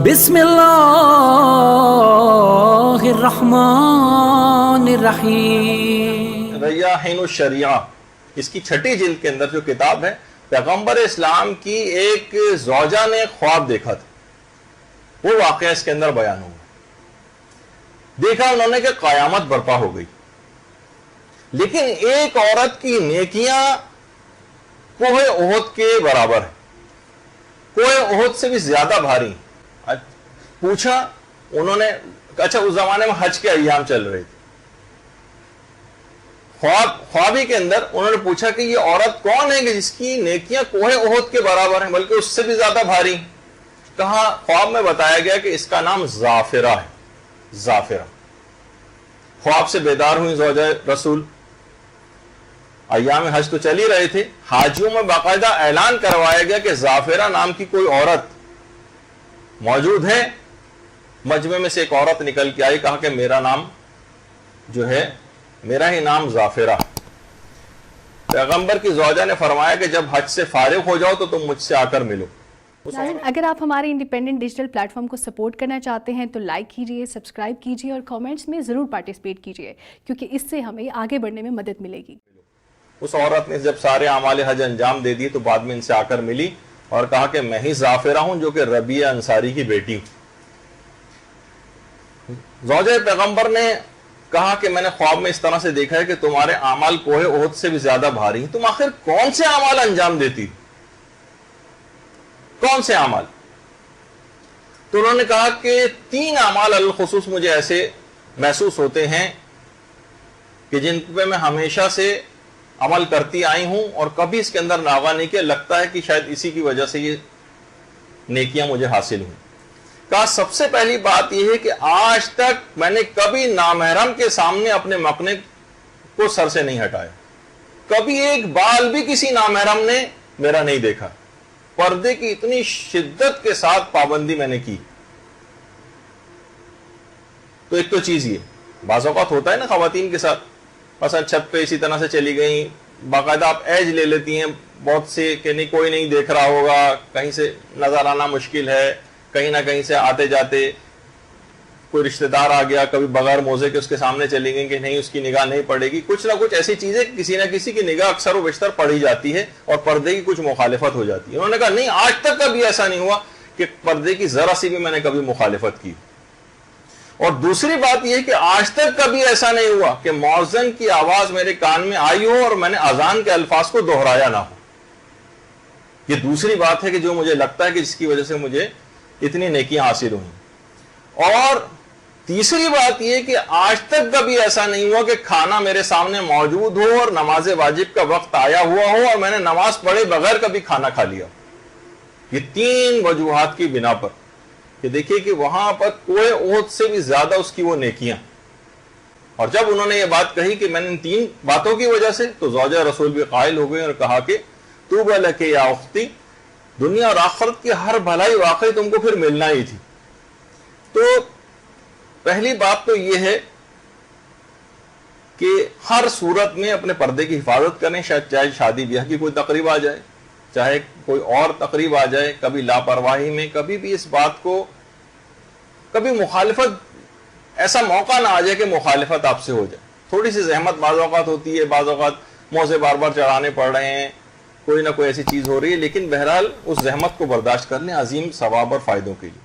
بسم اللہ الرحمن الرحیم۔ ریاحین الشریعہ، اس کی 6 جلد کے اندر جو کتاب ہے، پیغمبر اسلام کی ایک زوجہ نے خواب دیکھا تھا، وہ واقعہ اس کے اندر بیان ہوا۔ دیکھا انہوں نے کہ قیامت برپا ہو گئی، لیکن ایک عورت کی نیکیاں کوہ احد کے برابر ہے، کوہ احد سے بھی زیادہ بھاری۔ پوچھا انہوں نے، اچھا اس زمانے میں حج کے ایام چل رہے تھے، خوابی کے اندر انہوں نے پوچھا کہ یہ عورت کون ہے کہ جس کی نیکیاں کوہ احد کے برابر ہیں، بلکہ اس سے بھی زیادہ بھاری۔ کہا، خواب میں بتایا گیا کہ اس کا نام زافرہ ہے، زافرہ۔ خواب سے بیدار ہوئی زوجہ رسول، ایام حج تو چل ہی رہے تھے، حاجیوں میں باقاعدہ اعلان کروایا گیا کہ زافرہ نام کی کوئی عورت موجود ہے۔ مجمع میں سے ایک عورت نکل کے آئی، کہا کہ میرا نام جو ہے، میرا ہی نام زافرہ۔ پیغمبر کی زوجہ نے فرمایا کہ جب حج سے فارغ ہو جاؤ تو تم مجھ سے آ کر ملو۔ ناظرین، اگر آپ ہمارے انڈیپینڈنٹ ڈیجیٹل پلیٹ فارم کو سپورٹ کرنا چاہتے ہیں تو لائک کیجئے، سبسکرائب کیجئے اور کامنٹس میں ضرور پارٹیسپیٹ کیجئے، کیونکہ اس سے ہمیں آگے بڑھنے میں مدد ملے گی۔ اس عورت نے جب سارے اعمال حج انجام دے دیے تو بعد میں ان سے آ کر ملی اور کہا کہ میں ہی زافرہ ہوں جو کہ ربیعہ انصاری کی بیٹی ہوں۔ زوجہ پیغمبر نے کہا کہ میں نے خواب میں اس طرح سے دیکھا ہے کہ تمہارے اعمال کوہ احد سے بھی زیادہ بھاری ہیں، تم آخر کون سے اعمال انجام دیتی، کون سے اعمال؟ تو انہوں نے کہا کہ 3 اعمال الخصوص مجھے ایسے محسوس ہوتے ہیں کہ جن پہ میں ہمیشہ سے عمل کرتی آئی ہوں اور کبھی اس کے اندر ناغہ نہیں کیا، لگتا ہے کہ شاید اسی کی وجہ سے یہ نیکیاں مجھے حاصل ہوئی۔ کہا سب سے پہلی بات یہ ہے کہ آج تک میں نے کبھی نامحرم کے سامنے اپنے مکنے کو سر سے نہیں ہٹایا، کبھی ایک بال بھی کسی نامحرم نے میرا نہیں دیکھا۔ پردے کی اتنی شدت کے ساتھ پابندی میں نے کی۔ تو ایک تو چیز یہ، بعض اوقات ہوتا ہے نا خواتین کے ساتھ، مثلا چھت پہ اسی طرح سے چلی گئیں، باقاعدہ آپ ایج لے لیتی ہیں بہت سے کہ نہیں کوئی نہیں دیکھ رہا ہوگا، کہیں سے نظر آنا مشکل ہے، کہیں نہ کہیں سے آتے جاتے کوئی رشتہ دار آ گیا، کبھی بغیر موزے کے اس کے سامنے چلی گئیں کہ نہیں اس کی نگاہ نہیں پڑے گی، کچھ نہ کچھ ایسی چیزیں کسی نہ کسی کی نگاہ اکثر و بیشتر پڑی جاتی ہے اور پردے کی کچھ مخالفت ہو جاتی ہے۔ انہوں نے کہا نہیں، آج تک کبھی ایسا نہیں ہوا کہ پردے کی ذرا سی بھی میں نے کبھی مخالفت کی۔ اور دوسری بات یہ کہ آج تک کبھی ایسا نہیں ہوا کہ مؤذن کی آواز میرے کان میں آئی ہو اور میں نے اذان کے الفاظ کو دہرایا نہ ہو۔ یہ دوسری بات ہے کہ جو مجھے لگتا ہے کہ جس کی وجہ سے مجھے اتنی نیکیاں حاصل ہوئیں۔ اور تیسری بات یہ کہ آج تک کبھی ایسا نہیں ہوا کہ کھانا میرے سامنے موجود ہو اور نماز واجب کا وقت آیا ہوا ہو اور میں نے نماز پڑھے بغیر کبھی کھانا کھا لیا۔ یہ 3 وجوہات کی بنا پر کہ دیکھیے کہ وہاں پر کوہ احد سے بھی زیادہ اس کی وہ نیکیاں۔ اور جب انہوں نے یہ بات کہی کہ میں نے ان 3 باتوں کی وجہ سے، تو زوجہ رسول بھی قائل ہو گئی اور کہا کہ طوبی لک یا اختی، دنیا اور آخرت کی ہر بھلائی واقعی تم کو پھر ملنا ہی تھی۔ تو پہلی بات تو یہ ہے کہ ہر صورت میں اپنے پردے کی حفاظت کریں، چاہے شادی بیاہ کی کوئی تقریب آ جائے، چاہے کوئی اور تقریب آ جائے، کبھی لاپرواہی میں کبھی بھی اس بات کو، کبھی مخالفت، ایسا موقع نہ آ جائے کہ مخالفت آپ سے ہو جائے۔ تھوڑی سی زحمت بعض اوقات ہوتی ہے، بعض اوقات موزے بار بار چڑھانے پڑ رہے ہیں، کوئی نہ کوئی ایسی چیز ہو رہی ہے، لیکن بہرحال اس زحمت کو برداشت کر لیں عظیم ثواب اور فائدوں کے لیے۔